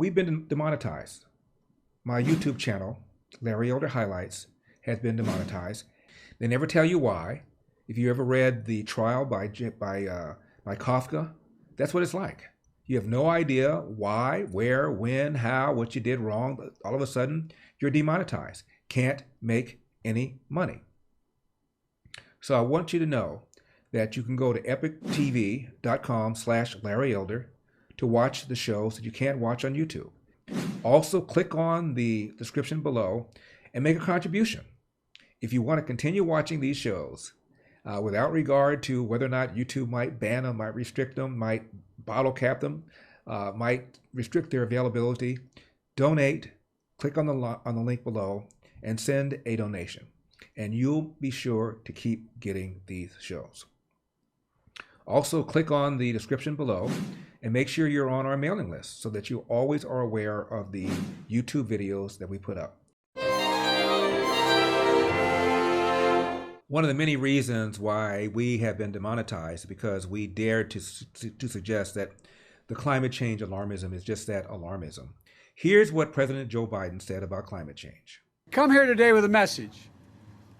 we've been demonetized. My YouTube channel, Larry Elder Highlights, has been demonetized. They never tell you why. If you ever read The Trial by Kafka, that's what it's like. You have no idea why, where, when, how, what you did wrong, but all of a sudden you're demonetized. Can't make any money. So I want you to know that you can go to epictv.com/Larry Elder to watch the shows that you can't watch on YouTube. Also, click on the description below and make a contribution. If you want to continue watching these shows without regard to whether or not YouTube might ban them, might restrict them, might bottle cap them, might restrict their availability, donate, click on the link below and send a donation. And you'll be sure to keep getting these shows. Also, click on the description below and make sure you're on our mailing list so that you always are aware of the YouTube videos that we put up. One of the many reasons why we have been demonetized is because we dared to suggest that the climate change alarmism is just that, alarmism. Here's what President Joe Biden said about climate change. Come here today with a message.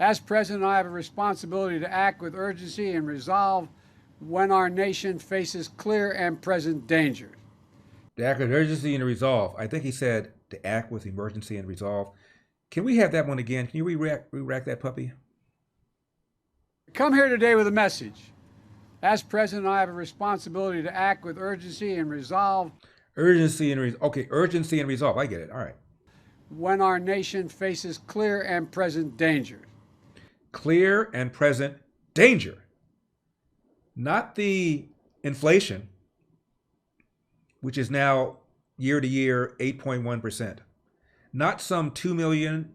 As president, I have a responsibility to act with urgency and resolve when our nation faces clear and present dangers. To act with urgency and resolve. I think he said to act with emergency and resolve. Can we have that one again? Can you re-rack that puppy? Come here today with a message. As president, I have a responsibility to act with urgency and resolve. Urgency and urgency and resolve. I get it. All right. When our nation faces clear and present dangers. Clear and present danger. Not the inflation, which is now year to year 8.1%. Not some 2 million,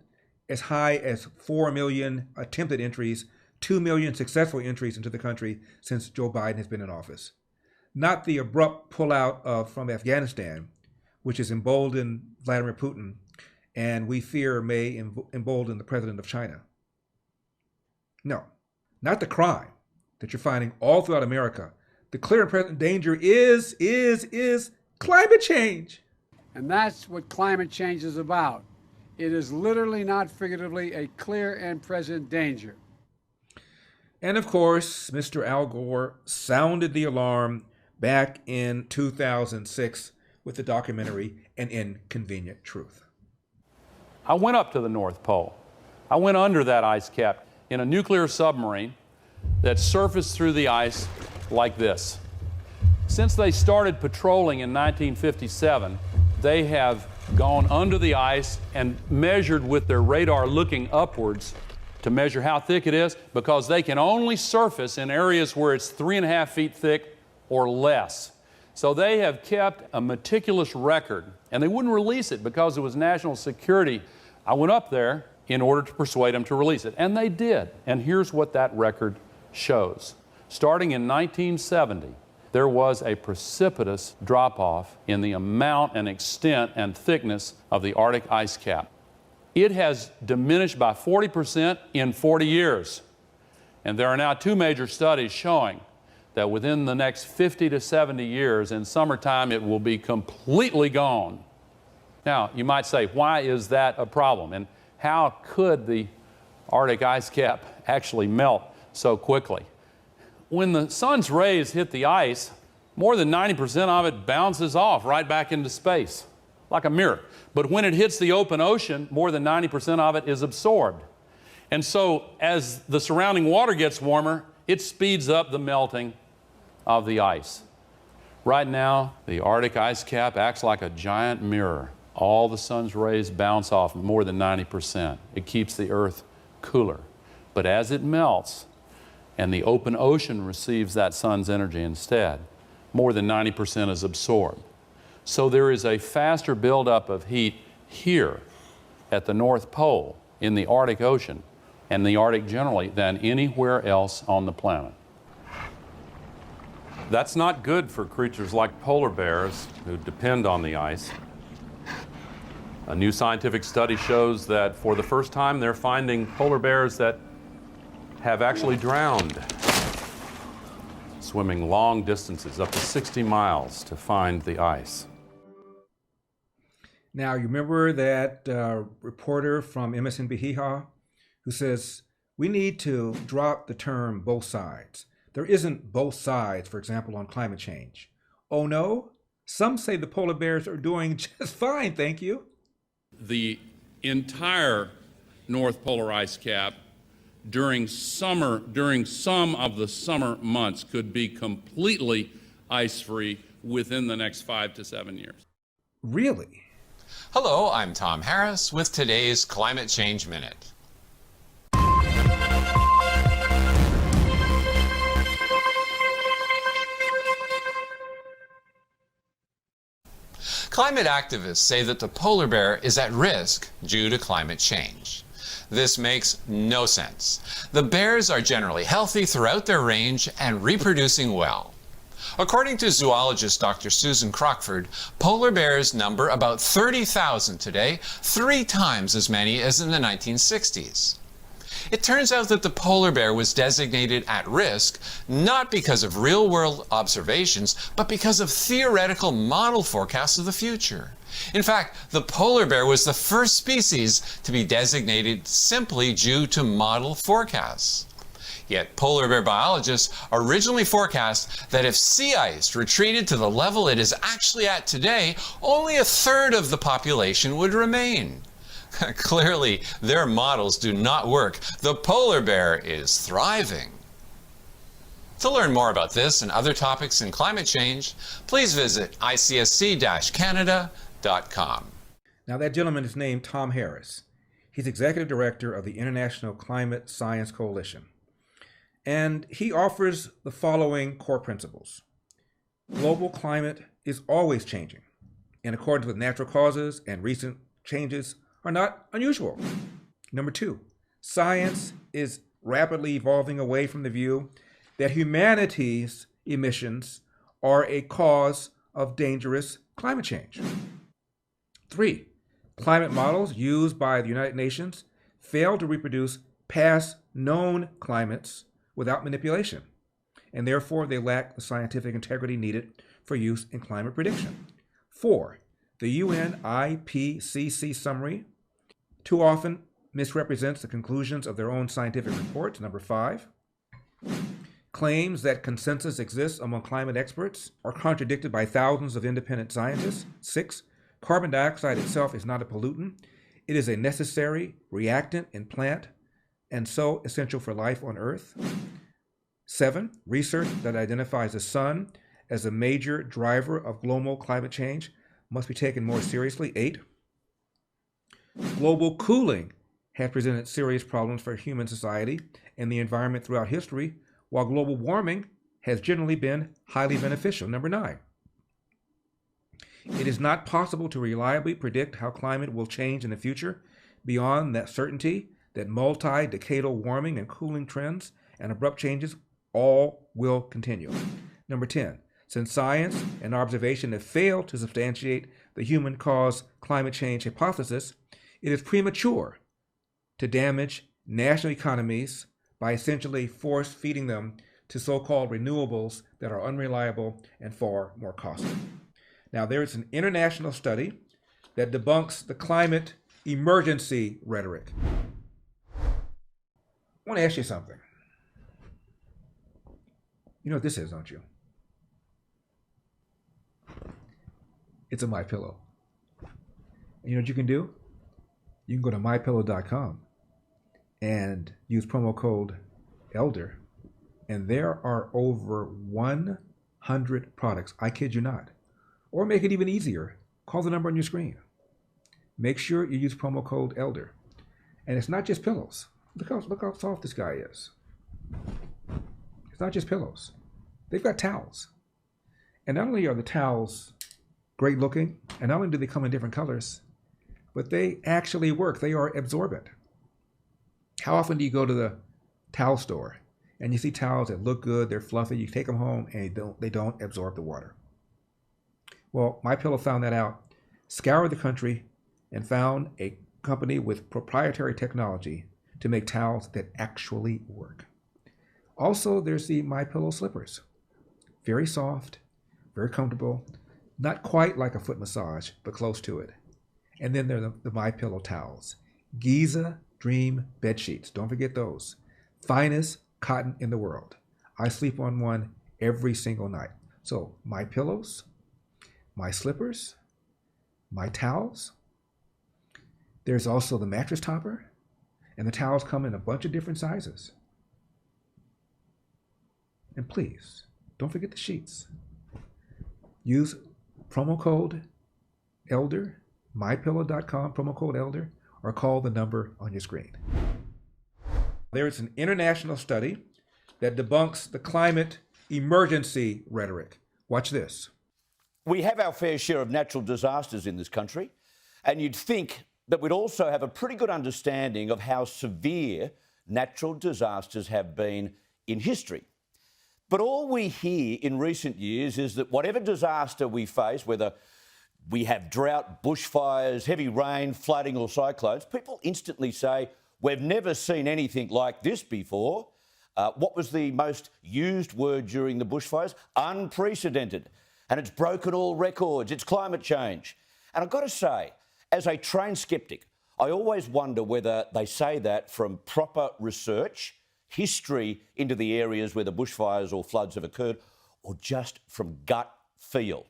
as high as 4 million attempted entries, 2 million successful entries into the country since Joe Biden has been in office. Not the abrupt pullout from Afghanistan, which has emboldened Vladimir Putin, and we fear may embolden the president of China. No, not the crime that you're finding all throughout America. The clear and present danger is climate change. And that's what climate change is about. It is literally, not figuratively, a clear and present danger. And of course, Mr. Al Gore sounded the alarm back in 2006 with the documentary An Inconvenient Truth. I went up to the North Pole. I went under that ice cap in a nuclear submarine that surfaced through the ice like this. Since they started patrolling in 1957, they have gone under the ice and measured with their radar looking upwards to measure how thick it is, because they can only surface in areas where it's 3.5 feet thick or less. So they have kept a meticulous record, and they wouldn't release it because it was national security. I went up there in order to persuade them to release it, and they did. And here's what that record shows. Starting in 1970, there was a precipitous drop-off in the amount and extent and thickness of the Arctic ice cap. It has diminished by 40% in 40 years. And there are now 2 major studies showing that within the next 50 to 70 years, in summertime, it will be completely gone. Now, you might say, why is that a problem? And how could the Arctic ice cap actually melt so quickly? When the sun's rays hit the ice, more than 90% of it bounces off right back into space, like a mirror. But when it hits the open ocean, more than 90% of it is absorbed. And so as the surrounding water gets warmer, it speeds up the melting of the ice. Right now, the Arctic ice cap acts like a giant mirror. All the sun's rays bounce off more than 90%. It keeps the Earth cooler. But as it melts and the open ocean receives that sun's energy instead, more than 90% is absorbed. So there is a faster buildup of heat here at the North Pole, in the Arctic Ocean, and the Arctic generally, than anywhere else on the planet. That's not good for creatures like polar bears who depend on the ice. A new scientific study shows that for the first time they're finding polar bears that have actually drowned, swimming long distances, up to 60 miles, to find the ice. Now, you remember that reporter from MSNBC who says, we need to drop the term both sides. There isn't both sides, for example, on climate change. Oh no? Some say the polar bears are doing just fine, thank you. The entire North Polar ice cap during some of the summer months could be completely ice-free within the next 5 to 7 years. Really? Hello, I'm Tom Harris with today's Climate Change Minute. Climate activists say that the polar bear is at risk due to climate change. This makes no sense. The bears are generally healthy throughout their range and reproducing well. According to zoologist Dr. Susan Crockford, polar bears number about 30,000 today, 3 times as many as in the 1960s. It turns out that the polar bear was designated at risk not because of real-world observations, but because of theoretical model forecasts of the future. In fact, the polar bear was the first species to be designated simply due to model forecasts. Yet polar bear biologists originally forecast that if sea ice retreated to the level it is actually at today, only 1/3 of the population would remain. Clearly, their models do not work. The polar bear is thriving. To learn more about this and other topics in climate change, please visit icsc-canada.com. Now, that gentleman is named Tom Harris. He's executive director of the International Climate Science Coalition. And he offers the following core principles. Global climate is always changing, in accordance with natural causes, and recent changes are not unusual. Number 2, science is rapidly evolving away from the view that humanity's emissions are a cause of dangerous climate change. 3, climate models used by the United Nations fail to reproduce past known climates without manipulation, and therefore they lack the scientific integrity needed for use in climate prediction. 4, the UN IPCC summary too often misrepresents the conclusions of their own scientific reports. Number 5, claims that consensus exists among climate experts are contradicted by thousands of independent scientists. 6, carbon dioxide itself is not a pollutant. It is a necessary reactant in plant and so essential for life on Earth. 7, research that identifies the sun as a major driver of global climate change must be taken more seriously. 8, global cooling has presented serious problems for human society and the environment throughout history, while global warming has generally been highly beneficial. Number 9, it is not possible to reliably predict how climate will change in the future beyond that certainty that multi-decadal warming and cooling trends and abrupt changes all will continue. Number 10, since science and observation have failed to substantiate the human-caused climate change hypothesis, it is premature to damage national economies by essentially force-feeding them to so-called renewables that are unreliable and far more costly. Now, there is an international study that debunks the climate emergency rhetoric. I want to ask you something. You know what this is, don't you? It's a MyPillow. And you know what you can do? You can go to MyPillow.com and use promo code ELDER, and there are over 100 products. I kid you not. Or make it even easier. Call the number on your screen. Make sure you use promo code ELDER. And it's not just pillows. Look how soft this guy is. It's not just pillows. They've got towels. And not only are the towels great looking, and not only do they come in different colors, but they actually work. They are absorbent. How often do you go to the towel store and you see towels that look good, they're fluffy, you take them home and they don't absorb the water? Well, MyPillow found that out, scoured the country, and found a company with proprietary technology to make towels that actually work. Also, there's the MyPillow slippers. Very soft, very comfortable, not quite like a foot massage, but close to it. And then there are the MyPillow towels. Giza Dream bed sheets. Don't forget those. Finest cotton in the world. I sleep on one every single night. So my pillows, my slippers, my towels. There's also the mattress topper, and the towels come in a bunch of different sizes. And please, don't forget the sheets. Use promo code ELDER, mypillow.com, promo code ELDER, or call the number on your screen. There is an international study that debunks the climate emergency rhetoric. Watch this. We have our fair share of natural disasters in this country, and you'd think that we'd also have a pretty good understanding of how severe natural disasters have been in history. But all we hear in recent years is that whatever disaster we face, whether we have drought, bushfires, heavy rain, flooding or cyclones, people instantly say, we've never seen anything like this before. What was the most used word during the bushfires? Unprecedented. And it's broken all records. It's climate change. And I've got to say, as a trained sceptic, I always wonder whether they say that from proper research, history into the areas where the bushfires or floods have occurred, or just from gut feel.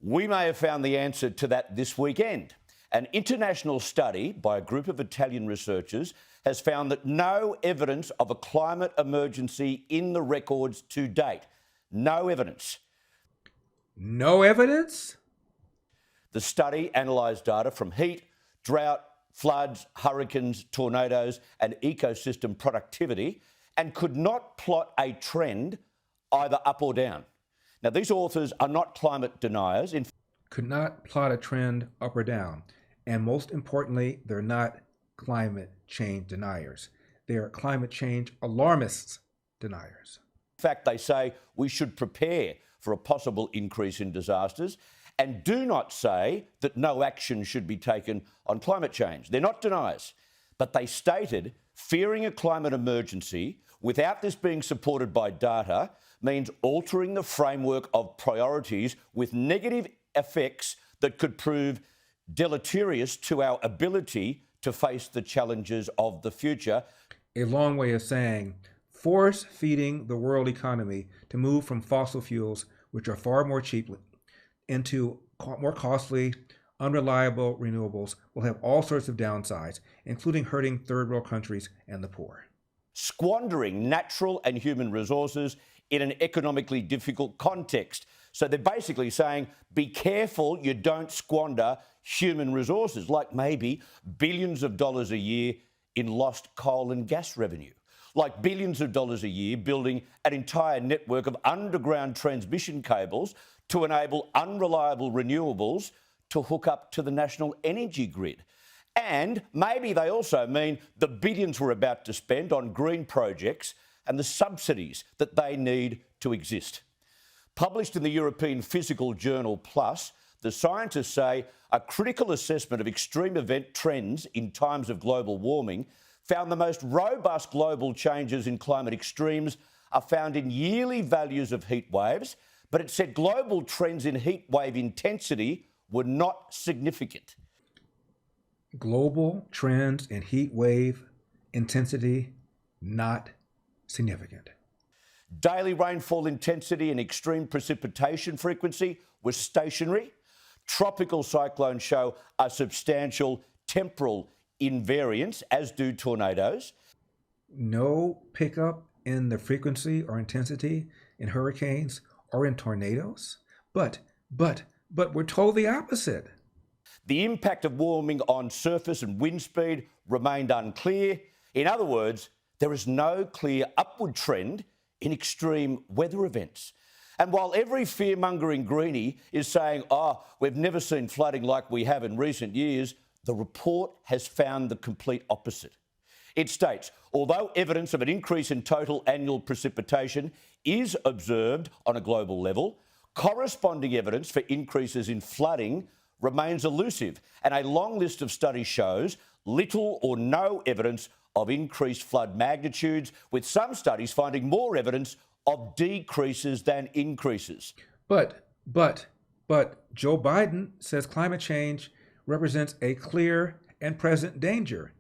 We may have found the answer to that this weekend. An international study by a group of Italian researchers has found that no evidence of a climate emergency in the records to date. No evidence. No evidence? The study analysed data from heat, drought, floods, hurricanes, tornadoes, and ecosystem productivity and could not plot a trend either up or down. Now, these authors are not climate deniers. Could not plot a trend up or down. And most importantly, they're not climate change deniers. They're climate change alarmists deniers. In fact, they say we should prepare for a possible increase in disasters and do not say that no action should be taken on climate change. They're not deniers, but they stated fearing a climate emergency without this being supported by data means altering the framework of priorities with negative effects that could prove deleterious to our ability to face the challenges of the future. A long way of saying force feeding the world economy to move from fossil fuels, which are far more cheap, into more costly, unreliable renewables will have all sorts of downsides, including hurting third world countries and the poor. Squandering natural and human resources in an economically difficult context. So they're basically saying, be careful you don't squander human resources, like maybe billions of dollars a year in lost coal and gas revenue, like billions of dollars a year building an entire network of underground transmission cables to enable unreliable renewables to hook up to the national energy grid. And maybe they also mean the billions we're about to spend on green projects and the subsidies that they need to exist. Published in the European Physical Journal Plus, the scientists say a critical assessment of extreme event trends in times of global warming found the most robust global changes in climate extremes are found in yearly values of heat waves, but it said global trends in heat wave intensity were not significant. Global trends in heat wave intensity not significant. Daily rainfall intensity and extreme precipitation frequency was stationary. Tropical cyclones show a substantial temporal invariance, as do tornadoes. No pickup in the frequency or intensity in hurricanes or in tornadoes. But we're told the opposite. The impact of warming on surface and wind speed remained unclear. In other words, there is no clear upward trend in extreme weather events. And while every fear-mongering greenie is saying, we've never seen flooding like we have in recent years, the report has found the complete opposite. It states, although evidence of an increase in total annual precipitation is observed on a global level, corresponding evidence for increases in flooding remains elusive, and a long list of studies shows little or no evidence of increased flood magnitudes, with some studies finding more evidence of decreases than increases. But Joe Biden says climate change represents a clear and present danger.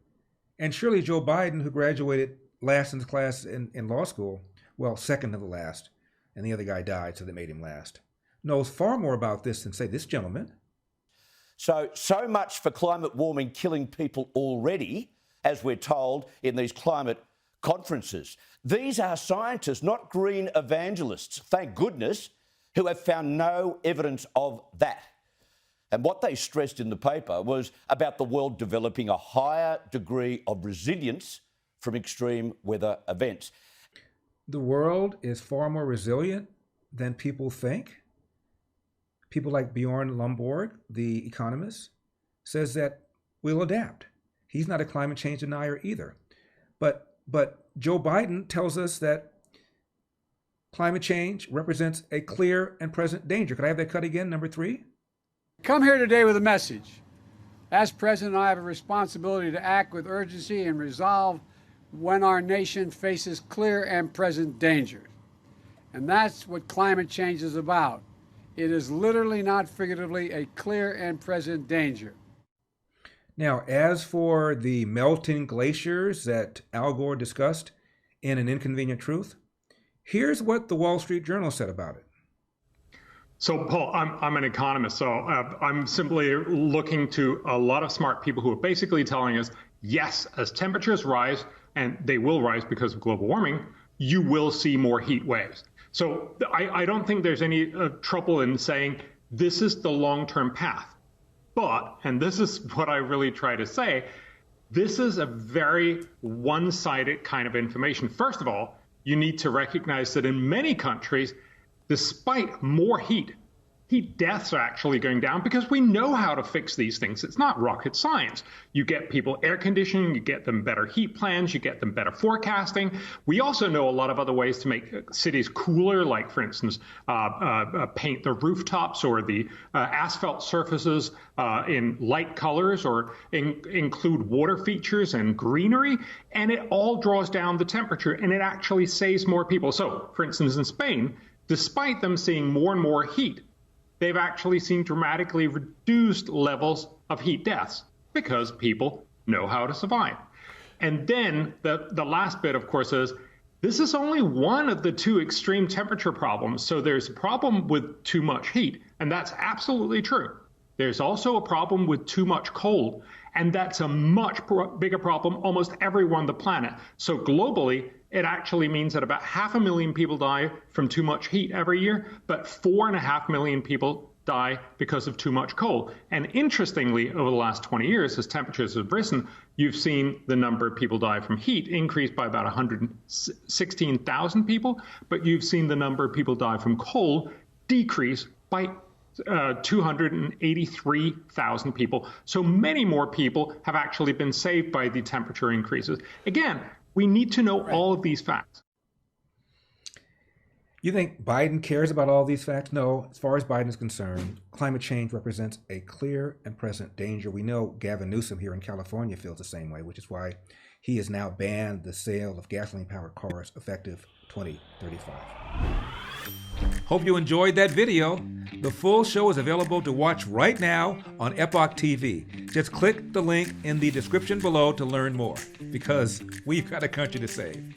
And surely Joe Biden, who graduated last in his class in law school, well, second to the last, and the other guy died, so they made him last, knows far more about this than, say, this gentleman. So much for climate warming killing people already, as we're told in these climate conferences. These are scientists, not green evangelists, thank goodness, who have found no evidence of that. And what they stressed in the paper was about the world developing a higher degree of resilience from extreme weather events. The world is far more resilient than people think. People like Bjorn Lomborg, the economist, says that we'll adapt. He's not a climate change denier either. But Joe Biden tells us that climate change represents a clear and present danger. Could I have that cut again, number 3? Come here today with a message. As president, I have a responsibility to act with urgency and resolve when our nation faces clear and present dangers. And that's what climate change is about. It is literally, not figuratively, a clear and present danger. Now, as for the melting glaciers that Al Gore discussed in An Inconvenient Truth, here's what the Wall Street Journal said about it. So, Paul, I'm an economist, so I'm simply looking to a lot of smart people who are basically telling us, yes, as temperatures rise, and they will rise because of global warming, you will see more heat waves. So I don't think there's any trouble in saying this is the long-term path. But, and this is what I really try to say, this is a very one-sided kind of information. First of all, you need to recognize that in many countries, despite more heat deaths are actually going down because we know how to fix these things. It's not rocket science. You get people air conditioning, you get them better heat plans, you get them better forecasting. We also know a lot of other ways to make cities cooler, like, for instance, paint the rooftops or the asphalt surfaces in light colors, or include water features and greenery, and it all draws down the temperature, and it actually saves more people. So, for instance, in Spain, despite them seeing more and more heat, they've actually seen dramatically reduced levels of heat deaths because people know how to survive. And then the last bit, of course, is this is only one of the 2 extreme temperature problems. So there's a problem with too much heat, and that's absolutely true. There's also a problem with too much cold, and that's a much bigger problem almost everywhere on the planet. So globally, it actually means that about 500,000 people die from too much heat every year, but 4.5 million people die because of too much cold. And interestingly, over the last 20 years, as temperatures have risen, you've seen the number of people die from heat increase by about 116,000 people, but you've seen the number of people die from cold decrease by 283,000 people. So many more people have actually been saved by the temperature increases. Again, we need to know all of these facts. You think Biden cares about all these facts? No, as far as Biden is concerned, climate change represents a clear and present danger. We know Gavin Newsom here in California feels the same way, which is why he has now banned the sale of gasoline-powered cars effective 2035. Hope you enjoyed that video. The full show is available to watch right now on Epoch TV. Just click the link in the description below to learn more, because we've got a country to save.